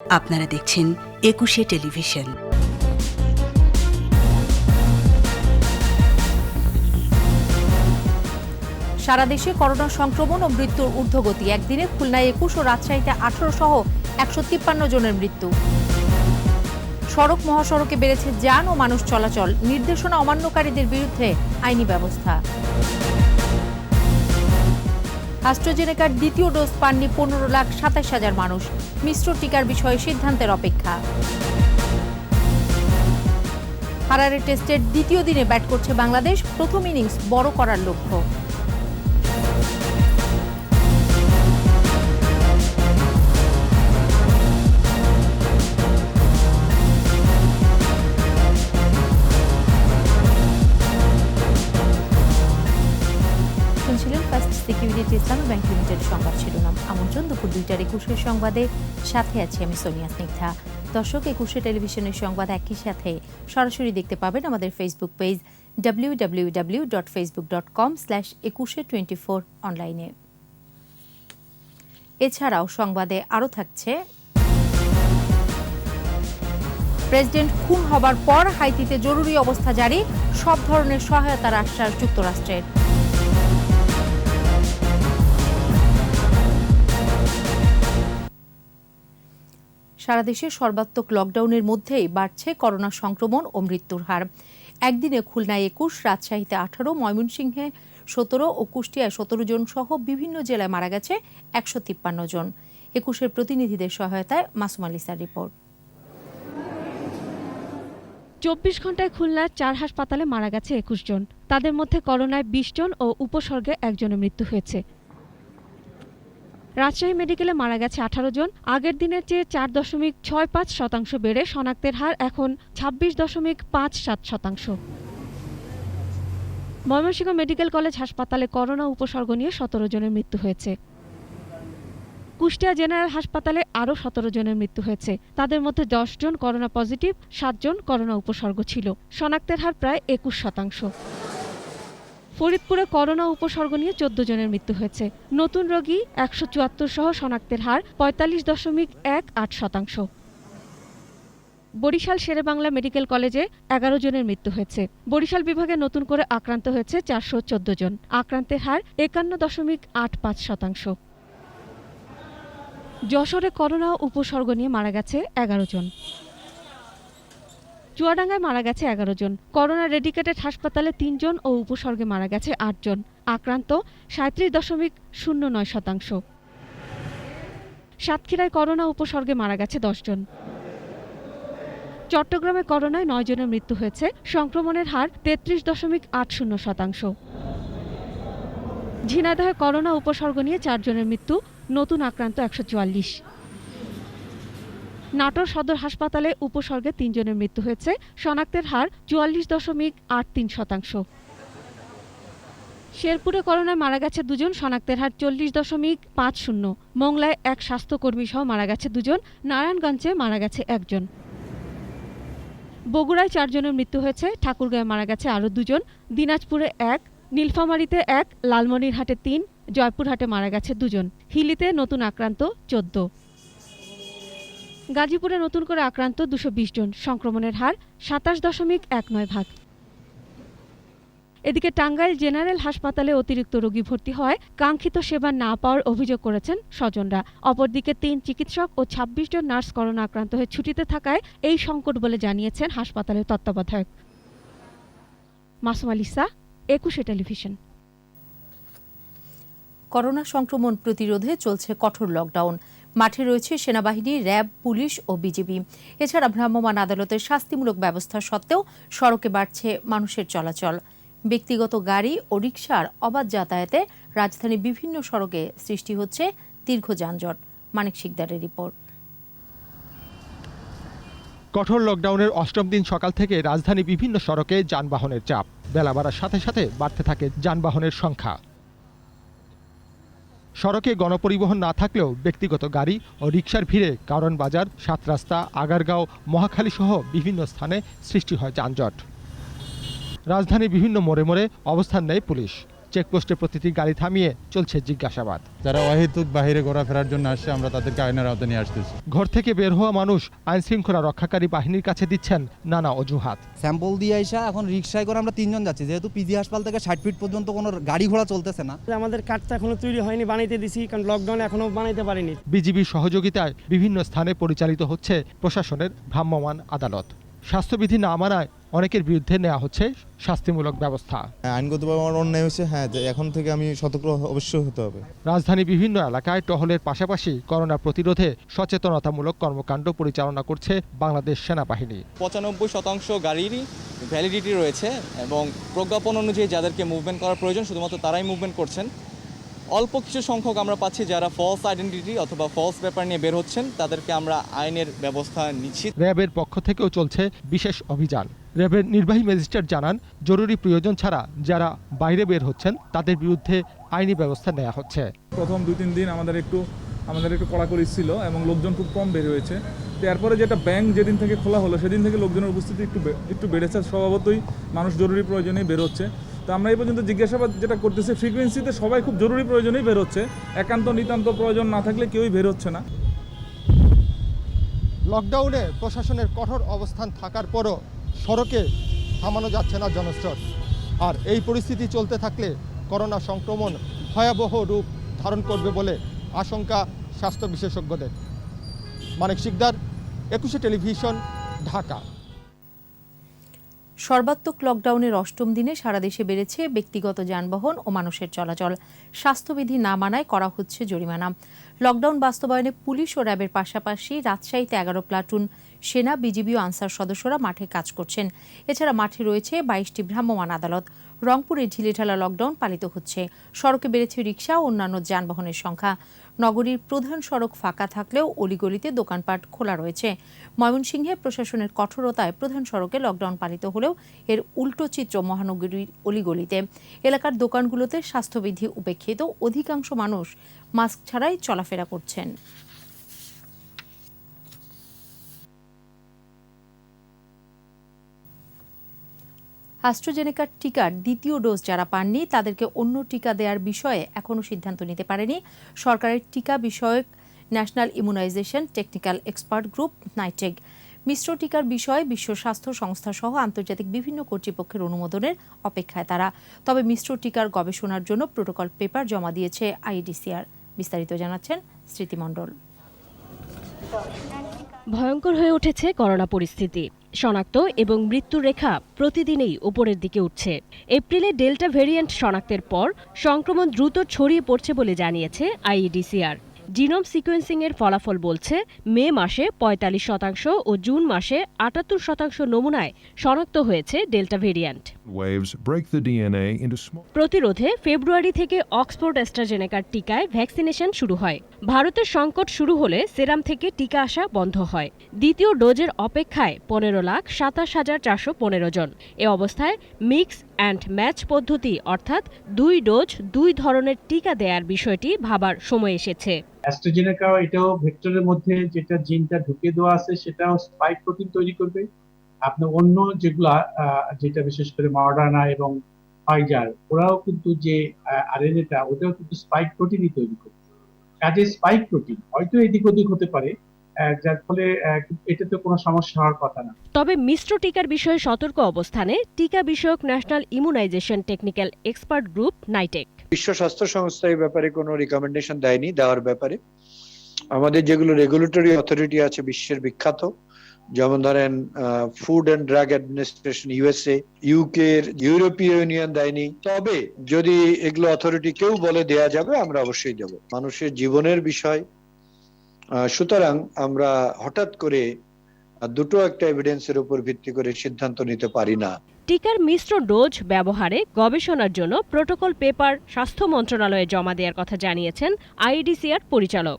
আপনারা দেখছেন একুশে টেলিভিশন। সারা দেশে করোনা সংক্রমণ ও মৃত্যুর ঊর্ধ্বগতি। একদিনে খুলনায় 21 ও রাজশাহীতে 18 সহ 153 জনের মৃত্যু। সড়ক মহাসড়কে বেড়েছে যান ও মানুষ চলাচল। নির্দেশনা অমান্যকারীদের বিরুদ্ধে আইনি ব্যবস্থা। অ্যাস্ট্রাজেনেকার দ্বিতীয় ডোজ পাননি 15,27,000 মানুষ। মিশ্র টিকার বিষয়ে সিদ্ধান্তের অপেক্ষা। হারারে টেস্টের দ্বিতীয় দিনে ব্যাট করছে বাংলাদেশ। প্রথম ইনিংস বড় করার লক্ষ্য। শুনছিলেন ফার্স্ট সিকিউরিটি ইসলামী ব্যাংক লিমিটেড সংবাদ শিরোনাম। আমন্ত্রণ দুপুর 2টার 21 সংবাদে, সাথে আছি আমি সোনিয়া স্নিগ্ধা। দর্শক, 21 টেলিভিশনের সংবাদ একই সাথে সরাসরি দেখতে পাবেন আমাদের ফেসবুক পেজ www.facebook.com/2124 অনলাইনে। এছাড়াও সংবাদে আরও থাকছে, প্রেসিডেন্ট খুন হবার পর হাইতিতে জরুরি অবস্থা জারি, সব ধরনের সহায়তার আশ্বাস যুক্তরাষ্ট্রের। সারা দেশে সর্বাত্মক লকডাউনের মধ্যেই বাড়ছে করোনা সংক্রমণ ও মৃত্যুর হার। একদিনে খুলনায় 21, রাজশাহীতে 18, ময়মনসিংহে 17 ও কুষ্টিয়ায় 17 জন সহ বিভিন্ন জেলায় মারা গেছে 153 জন। 21-এর প্রতিনিধিদের সহায়তায় মাসুম আলিসার রিপোর্ট। 24 ঘন্টায় খুলনার 4 হাসপাতালে মারা গেছে 21 জন। তাদের মধ্যে করোনায় 20 জন ও উপসর্গে একজনের মৃত্যু হয়েছে। রাজশাহী মেডিকেলে মারা গেছে 18 জন। আগের দিনের চেয়ে 4.65% বেড়ে শনাক্তের হার এখন 26.57%। ময়মনসিংহ মেডিকেল কলেজ হাসপাতালে করোনা উপসর্গ নিয়ে 17 জনের মৃত্যু হয়েছে। কুষ্টিয়া জেনারেল হাসপাতালে আরও 17 জনের মৃত্যু হয়েছে। তাদের মধ্যে 10 জন করোনা পজিটিভ, 7 জন করোনা উপসর্গ ছিল। শনাক্তের হার প্রায় 21%। ফরিদপুরে করোনা উপসর্গ নিয়ে 14 জনের মৃত্যু হয়েছে। নতুন রোগী 174 সহ শনাক্তের হার 45.18%। বরিশাল শেরেবাংলা মেডিকেল কলেজে 11 জনের মৃত্যু হয়েছে। বরিশাল বিভাগে নতুন করে আক্রান্ত হয়েছে 414 জন। আক্রান্তের হার 51.85%। যশোরে করোনা উপসর্গ নিয়ে মারা গেছে 11 জন। চুয়াডাঙ্গায় মারা গেছে 11 জন। করোনা ডেডিকেটেড হাসপাতালে 3 জন ও উপসর্গে মারা গেছে 8 জন। আক্রান্ত 37.09%। সাতক্ষীরায় করোনা উপসর্গে মারা গেছে 10 জন। চট্টগ্রামে করোনায় 9 জনের মৃত্যু হয়েছে। সংক্রমণের হার 33.80%। ঝিনাইদহে করোনা উপসর্গ নিয়ে 4 জনের মৃত্যু, নতুন আক্রান্ত 144। নাটোর সদর হাসপাতালে উপসর্গে 3 জনের মৃত্যু হয়েছে। শনাক্তের হার 44.83%। শেরপুরে করোনায় মারা গেছে 2 জন। শনাক্তের হার 40.50। মোংলায় এক স্বাস্থ্যকর্মী সহ মারা গেছে 2 জন। নারায়ণগঞ্জে মারা গেছে 1 জন। বগুড়ায় 4 জনের মৃত্যু হয়েছে। ঠাকুরগাঁয়ে মারা গেছে আরও 2 জন। দিনাজপুরে 1, নীলফামারীতে 1, লালমনিরহাটে 3, জয়পুরহাটে মারা গেছে 2 জন। হিলিতে নতুন আক্রান্ত 14। গাজীপুরে নতুন করে আক্রান্ত 220 জন। সংক্রমণের হার 27.19%। এদিকে টাঙ্গাইল জেনারেল হাসপাতালে অতিরিক্ত রোগী ভর্তি হওয়ায় কাঙ্ক্ষিত সেবা না পাওয়ার অভিযোগ করেছেন স্বজনরা। অপরদিকে 3 চিকিৎসক ও 26 জন নার্স করোনা আক্রান্ত হয়ে ছুটিতে থাকায় এই সংকট বলে জানিয়েছেন হাসপাতালের তত্ত্বাবধায়ক। মাসুম আলিসা, 21 টেলিভিশন। করোনা সংক্রমণ প্রতিরোধে চলছে কঠোর লকডাউন। মাঠে রয়েছে সেনাবাহিনী, র্যাব, পুলিশ ও বিজিবি। এছাড়া ভ্রাম্যমাণ আদালতের শাস্তিমূলক ব্যবস্থা সত্ত্বেও সড়কে বাড়ছে মানুষের চলাচল। ব্যক্তিগত গাড়ি ও রিকশার অবাধ যাতায়াতে রাজধানীর বিভিন্ন সড়কে সৃষ্টি হচ্ছে দীর্ঘ যানজট। মানিক শিকদারের রিপোর্ট। কঠোর লকডাউনের 8ম দিন সকাল থেকে রাজধানী বিভিন্ন সড়কে যানবাহনের চাপ। বেলা বাড়ার সাথে সাথে বাড়তে থাকে যানবাহনের সংখ্যা। সড়কে গণপরিবহন না থাকলেও ব্যক্তিগত গাড়ি ও রিকশার ভিড়ে কারণ বাজার, 7 রাস্তা, আগারগাঁও, মহাখালী সহ বিভিন্ন স্থানে সৃষ্টি হয় যানজট। রাজধানীর বিভিন্ন মোড়ে মোড়ে অবস্থান নেয় পুলিশ। চেকপোস্টে প্রতিটি গাড়ি থামিয়ে চলছে জিজ্ঞাসাবাদ। যারা অহেতুক বাইরে ঘোরাফেরার জন্য আসছে আমরা তাদেরকে আইনের আওতায় নিয়ে আসতেছি। ঘর থেকে বের হওয়া মানুষ আইন শৃঙ্খলা রক্ষাকারী বাহিনীর কাছে দিচ্ছেন নানা অজুহাত। স্যাম্পল দিয়ে আইসা এখন রিক্সায় করে আমরা 3 জন যাচ্ছি, যেহেতু পিজি হাসপাতাল থেকে 60 ফিট পর্যন্ত কোনো গাড়ি ঘোড়া চলতেছে না। আমাদের কার্ডটা এখনো তৈরি হয়নি, বানাইতে দিছি, কারণ লকডাউনে এখনো বানাইতে পারিনি। বিজিবির সহযোগিতায় বিভিন্ন স্থানে পরিচালিত হচ্ছে প্রশাসনের ভ্রাম্যমাণ আদালত। স্বাস্থ্যবিধি না মানায় অনেকের বিরুদ্ধে নেওয়া হচ্ছে শাস্তিমূলক ব্যবস্থা। আইনগতভাবে আমার অন্যায় হয়েছে, হ্যাঁ, যে এখন থেকে আমি সতর্ক অবশ্যই হতে হবে। রাজধানী বিভিন্ন এলাকায় টহলের পাশাপাশি করোনা প্রতিরোধে সচেতনতামূলক কর্মকাণ্ড পরিচালনা করছে বাংলাদেশ সেনাবাহিনী। 95% গাড়িরই ভ্যালিডিটি রয়েছে এবং প্রজ্ঞাপন অনুযায়ী যাদেরকে মুভমেন্ট করার প্রয়োজন শুধুমাত্র তারাই মুভমেন্ট করছেন। অল্প কিছু সংখ্যক আমরা পাচ্ছি যারা ফলস আইডেন্টিটি অথবা ফলস পেপার নিয়ে বের হচ্ছেন, তাদেরকে আমরা আইনের ব্যবস্থা নিচ্ছি। র্যাবের পক্ষ থেকেও চলছে বিশেষ অভিযান। র্যাবের নির্বাহী ম্যাজিস্ট্রেট জানান, জরুরি প্রয়োজন ছাড়া যারা বাইরে বের হচ্ছেন তাদের বিরুদ্ধে আইনি ব্যবস্থা নেওয়া হচ্ছে। প্রথম 2-3 দিন আমাদের একটু কড়াকড়ি ছিল এবং লোকজন খুব কম বের হয়েছে। তো এরপরে যেটা ব্যাংক যেদিন থেকে খোলা হলো সেদিন থেকে লোকজনের উপস্থিতি একটু বেড়েছে। স্বভাবতই মানুষ জরুরি প্রয়োজনেই বের হচ্ছে। তো আমরা এই পর্যন্ত জিজ্ঞাসাবাদ যেটা করতেছি, ফ্রিকোয়েন্সিতে সবাই খুব জরুরি প্রয়োজনেই বের হচ্ছে, একান্ত নিতান্ত প্রয়োজন না থাকলে কেউই বের হচ্ছে না। লকডাউনে প্রশাসনের কঠোর অবস্থান থাকার পরও সড়কে থামানো যাচ্ছে না জনস্রোত। আর এই পরিস্থিতি চলতে থাকলে করোনা সংক্রমণ ভয়াবহ রূপ ধারণ করবে বলে আশঙ্কা স্বাস্থ্য বিশেষজ্ঞদের। মানিক শিকদার, 21 টেলিভিশন, ঢাকা। সর্বাত্মক লকডাউনের ৮ম দিনে সারা দেশে বেড়েছে ব্যক্তিগত যানবাহন ও মানুষের চলাচল। স্বাস্থ্যবিধি না মানায় করা হচ্ছে জরিমানা। লকডাউন বাস্তবায়নে পুলিশ ও র্যাবের পাশাপাশি রাজশাহীতে 11 প্লাটুন সেনা, বিজিবি ও আনসার সদস্যরা মাঠে কাজ করছেন। এছাড়া মাঠে রয়েছে 22টি ভ্রাম্যমাণ আদালত। রংপুরে ঢিলেঢালা লকডাউন পালিত হচ্ছে। সড়কে বেড়েছে রিকশা ও অন্যান্য যানবাহনের সংখ্যা। নগরীর প্রধান সড়ক ফাঁকা থাকলেও অলিগলিতে দোকানপাট খোলা রয়েছে। ময়মনসিংহে প্রশাসনের কঠোরতায় প্রধান সড়কে লকডাউন পালিত হলেও এর উল্টো চিত্র মহানগরীর অলিগলিতে। এলাকার দোকানগুলোতে স্বাস্থ্যবিধি উপেক্ষিত অধিকাংশ মানুষ মাস্ক ছাড়াই চলাফেরা করছেন। অ্যাস্ট্রাজেনেকার টিকার দ্বিতীয় ডোজ যারা পাননি তাদেরকে অন্য টিকা দেওয়ার বিষয়ে এখনও সিদ্ধান্ত নিতে পারেনি সরকারের টিকা বিষয়ক national immunisation technical expert group NITAG. মিশ্র টিকার বিষয়ে বিশ্ব স্বাস্থ্য সংস্থা সহ আন্তর্জাতিক বিভিন্ন কর্তৃপক্ষের অনুমোদনের অপেক্ষায় তারা। তবে মিশ্র টিকার গবেষণার জন্য প্রোটোকল পেপার জমা দিয়েছে আইডিসিআর। বিস্তারিত জানাচ্ছেন স্মৃতি মণ্ডল। ভয়ঙ্কর হয়ে উঠেছে করোনা পরিস্থিতি। শনাক্ত এবং মৃত্যুর রেখা প্রতিদিনই উপরের দিকে উঠছে। এপ্রিলে ডেল্টা ভেরিয়েন্ট শনাক্তের পর সংক্রমণ দ্রুত ছড়িয়ে পড়ছে বলে জানিয়েছে আইইডিসিআর। জিনোম সিকোয়েন্সিংয়ের ফলাফল বলছে মে মাসে ৪৫% ও জুন মাসে ৭৮% নমুনায় শনাক্ত হয়েছে ডেল্টা ভেরিয়েন্ট। প্রতিরোধে ফেব্রুয়ারি থেকে অক্সফোর্ড অ্যাস্ট্রাজেনেকার টিকায় ভ্যাকসিনেশন শুরু হয়। ভারতের সংকট শুরু হলে সেরাম থেকে টিকা আসা বন্ধ হয়। দ্বিতীয় ডোজের অপেক্ষায় ১৫,২৭,৪১৫ জন। এ অবস্থায় মিক্স অ্যান্ড ম্যাচ পদ্ধতি অর্থাৎ 2 ডোজ 2 ধরনের টিকা দেওয়ার বিষয়টি ভাবার সময় এসেছে। অ্যাস্ট্রাজেনেকা এটাও ভেক্টরের মধ্যে যেটা জিনটা ঢুকে দেওয়া আছে সেটাও স্পাইক প্রোটিন তৈরি করবে। আপনার অন্য যেটা বিশেষ করে মডার্না এবং ফাইজার ওরাও কিন্তু যে আরএনএটা ওটাও কিন্তু স্পাইক প্রোটিনই তৈরি করবে। কাজে স্পাইক প্রোটিন হয়তো এদিক ওদিক হতে পারে, যার ফলে এটাতে কোনো সমস্যা হওয়ার কথা না। তবে মিশ্র টিকার বিষয়ে সতর্ক অবস্থানে টিকা বিষয়ক national immunisation technical expert group NITAG. বিশ্ব স্বাস্থ্য সংস্থা এই ব্যাপারে কোনো রিকমেন্ডেশন দেয়নি দেওয়ার ব্যাপারে। আমাদের যেগুলো রেগুলেটরি অথরিটি আছে বিশ্বের বিখ্যাত, যেমন ধরেন food and drug administration USA, UK, ইউরোপীয় ইউনিয়ন দেয়নি। তবে যদি এগুলো অথরিটি কেউ বলে দেয়া যাবে আমরা অবশ্যই দেব। মানুষের জীবনের বিষয়, সুতরাং আমরা হঠাৎ করে দুটো একটা এভিডেন্সের উপর ভিত্তি করে সিদ্ধান্ত নিতে পারি না। টিকার মিশ্র ডোজ ব্যবহারে গবেষণার জন্য প্রোটোকল পেপার স্বাস্থ্য মন্ত্রণালয়ে জমা দেওয়ার কথা জানিয়েছেন আইডিসিআর পরিচালক।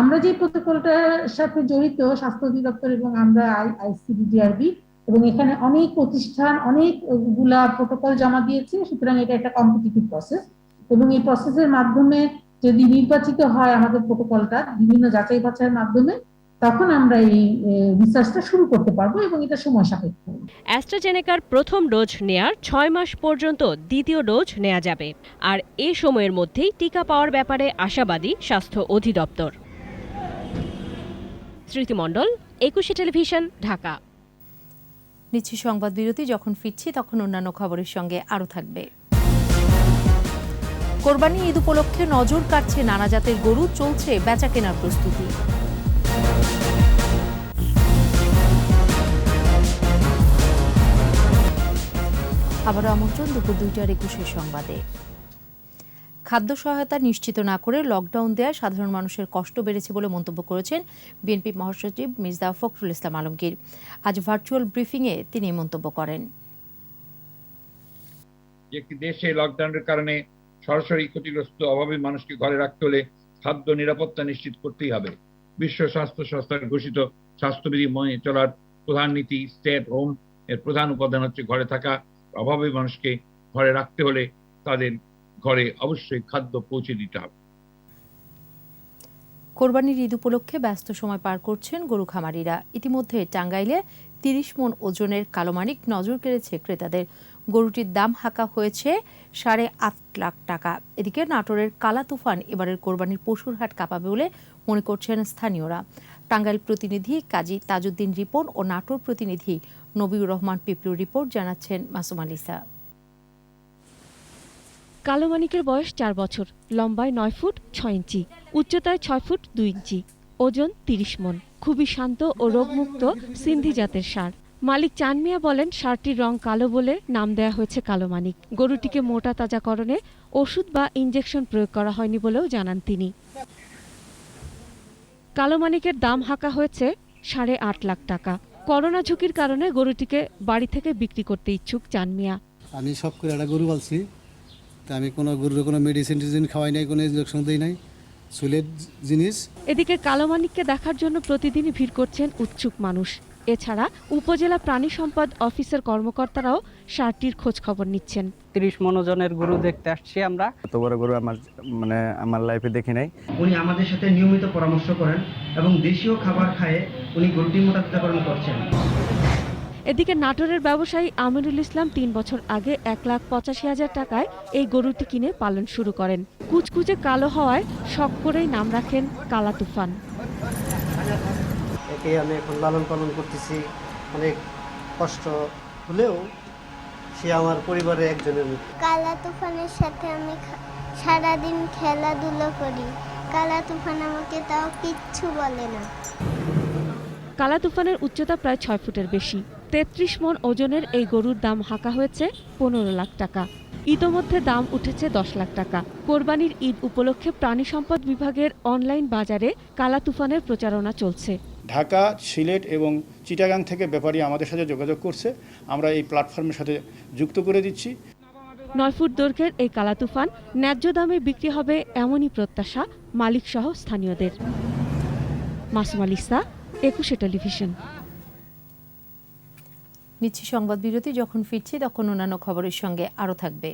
আমরা যে প্রোটোকলটার সাথে জড়িত স্বাস্থ্য অধিদপ্তর এবং আমরা আইসিডিডিআরবি এবং এখানে অনেক প্রতিষ্ঠান অনেকগুলা প্রোটোকল জমা দিয়েছে। সুতরাং এটা একটা কম্পিটিটিভ প্রসেস এবং এই প্রসেসের মাধ্যমে যদি নির্বাচিত হয় আমাদের প্রোটোকলটা বিভিন্ন যাচাই বাছাইয়ের মাধ্যমে, তখন আমরা এই রিসার্চটা শুরু করতে পারবো এবং এটা সময় সাপেক্ষ। অ্যাস্ট্রাজেনেকার প্রথম ডোজ নেয়ার 6 মাস পর্যন্ত দ্বিতীয় ডোজ নেওয়া যাবে, আর এই সময়ের মধ্যেই টিকা পাওয়ার ব্যাপারে আশাবাদী স্বাস্থ্য অধিদপ্তর। স্মৃতি মণ্ডল, একুশে টেলিভিশন, ঢাকা। নিচ্ছি সংবাদ বিরতি, যখন ফিরছি তখন অন্যান্য খবরের সঙ্গে আরও থাকবে। কোরবানি ঈদ উপলক্ষে নজর কাটছে নানা জাতের গরু, চলছে বেচা কেনার প্রস্তুতি। আবারও আমন্ত্রণ দুপুর 2:21 সংবাদে। খাদ্য সহায়তা নিশ্চিত না করে লকডাউন দেওয়ায় সাধারণ মানুষের কষ্ট বেড়েছে বলে মন্তব্য করেছেন বিএনপি মহাসচিব মির্জা ফখরুল ইসলাম আলমগীর। আজ ভার্চুয়াল ব্রিফিংয়ে তিনি মন্তব্য করেন। একটি দেশে লকডাউনের কারণে সরাসরি ক্ষতিগ্রস্ত অভাবী মানুষকে ঘরে রাখতে হলে খাদ্য নিরাপত্তা নিশ্চিত করতেই হবে। বিশ্ব স্বাস্থ্য সংস্থার ঘোষিত স্বাস্থ্যবিধি মেনে চলার প্রধান নীতি স্টে এট হোম এর প্রধান উপাদান হচ্ছে ঘরে থাকা। অভাবী মানুষকে ঘরে রাখতে হলে তাদের ঘরে অবশ্যই খাদ্য পৌঁছে দিতে হবে। কোরবানির ঈদ উপলক্ষে ব্যস্ত সময় পার করছেন গরু খামারিরা। ইতিমধ্যে টাঙ্গাইলে 30 মণ ওজনের কালোমানিক নজর কেড়েছে ক্রেতাদের। গরুটির দাম হাঁকা হয়েছে 8.5 লাখ টাকা। এদিকে নাটোরের কালা তুফান এবারের কোরবানির পশুর হাট কাঁপাবে বলে মনে করছেন স্থানীয়রা। টাঙ্গাইল প্রতিনিধি কাজী তাজউদ্দিন রিপন ও নাটোর প্রতিনিধি নবীউর রহমান পিপলুর রিপোর্ট জানাচ্ছেন মাসুম আলিসা। কালোমানিকের বয়স 4 বছর, লম্বায় 9 ফুট 6 ইঞ্চি, উচ্চতায় 6 ফুট 2 ইঞ্চি, ওজন 30 মণ। খুবই শান্ত ও রোগমুক্ত সিন্ধি জাতের ষাঁড়। মালিক চান মিয়া বলেন, ষাঁড়টির রং কালো বলে নাম দেয়া হয়েছে কালোমানিক। গরুটিকে মোটা তাজাকরণে ওষুধ বা ইনজেকশন প্রয়োগ করা হয়নি বলেও জানান তিনি। কালোমানিকের দাম হাঁকা হয়েছে 8.5 লাখ টাকা। করোনা ঝুঁকির কারণে গরুটিকে বাড়ি থেকে বিক্রি করতে ইচ্ছুক চান মিয়া। আমি সব করে একটা গরু পালছি, তা আমি কোনো গরুর কোনো মেডিসিন খাওয়াই নাই, কোনো ইনজেকশন দিই নাই, চুলের জিনিস। এদিকে কালোমানিককে দেখার জন্য প্রতিদিনই ভিড় করছেন উৎসুক মানুষ। এছাড়া উপজেলা প্রাণী সম্পদ অফিসের কর্মকর্তারাও ষাঁড়টির খোঁজ খবর নিচ্ছেন। 30 মণ ওজনের গরু দেখতে আসছি আমরা। এত বড় গরু আমার লাইফে দেখি নাই। উনি আমাদের সাথে নিয়মিত পরামর্শ করেন এবং দেশীয় খাবার খায় উনি গরুটি মোটাতাজাকরণ করছেন। এদিকে নাটোরের ব্যবসায়ী আমিনুল ইসলাম 3 বছর আগে 1,85,000 টাকায় এই গরুটি কিনে পালন শুরু করেন। কুচকুচে কালো হওয়ায় শখ করেই নাম রাখেন কালা তুফান। একে আমি এখন লালন পালন করতেছি, অনেক কষ্ট হলেও সে আমার পরিবারের একজনের মতো। কালা তুফানের সাথে আমি সারাদিন খেলাধুলো করি। কালা তুফান আমাকে তাও কিচ্ছু বলে না। কালা তুফানের উচ্চতা প্রায় 6 ফুটের বেশি। 33 মণ ওজনের এই গরুর দাম হাঁকা হয়েছে 15 লাখ টাকা। ইতোমধ্যে দাম উঠেছে 10 লাখ টাকা। কোরবানির ঈদ উপলক্ষে প্রাণী সম্পদ বিভাগের অনলাইন বাজারে কালা তুফানের প্রচারণা চলছে। ঢাকা, সিলেট এবং চিটাগাং থেকে ব্যাপারী আমাদের সাথে যোগাযোগ করছে, আমরা এই প্ল্যাটফর্মের সাথে যুক্ত করে দিচ্ছি। 9 ফুট দৈর্ঘ্যের এই কালা তুফান ন্যায্য দামে বিক্রি হবে এমনই প্রত্যাশা মালিক সহ স্থানীয়দের। মাসুম আলিসা, একুশে টেলিভিশন। নিচ্ছি সংবাদ বিরতি, যখন ফিরছি তখন অন্যান্য খবরের সঙ্গে আরও থাকবে।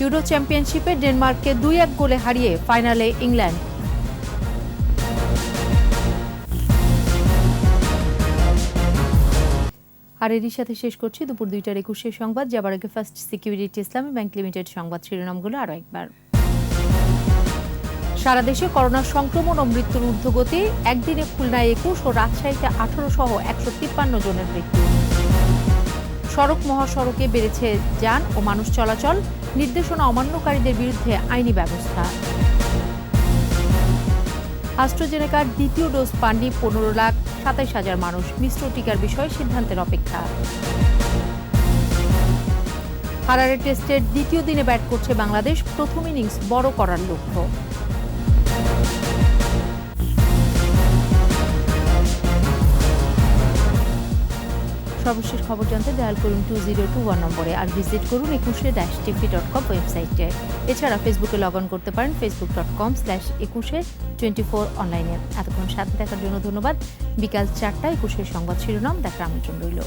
ইউরো চ্যাম্পিয়নশিপে ডেনমার্ককে 2-1 গোলে হারিয়ে ফাইনালে ইংল্যান্ড। আর এরই সাথে শেষ করছি দুপুর 2:21 সংবাদ। যাবার আগে ফার্স্ট সিকিউরিটি ইসলামী ব্যাংক লিমিটেড সংবাদ শিরোনামগুলো আরও একবার। সারা দেশে করোনা সংক্রমণ ও মৃত্যুর ঊর্ধ্বগতি। একদিনে খুলনায় 21 ও রাজশাহীতে 18 সহ 153 জনের মৃত্যু। সড়ক মহাসড়কে বেড়েছে যান ও মানুষ চলাচল। নির্দেশনা অমান্যকারীদের বিরুদ্ধে আইনি ব্যবস্থা। অ্যাস্ট্রাজেনেকার দ্বিতীয় ডোজ পাননি 15,27,000 মানুষ। মিশ্র টিকার বিষয়ে সিদ্ধান্তের অপেক্ষা। হারারে টেস্টের দ্বিতীয় দিনে ব্যাট করছে বাংলাদেশ। প্রথম ইনিংস বড় করার লক্ষ্য। সর্বশেষ খবর জানতে ডায়াল করুন 2021 নম্বরে, আর ভিজিট করুন ekushe-tv.com ওয়েবসাইটে। এছাড়া ফেসবুকে লগ অন করতে পারেন facebook.com/ekushe24 অনলাইনে। এতক্ষণ সাথে থাকার জন্য ধন্যবাদ। বিকাল 4টায় একুশের সংবাদ শিরোনাম দেখার আমন্ত্রণ রইল।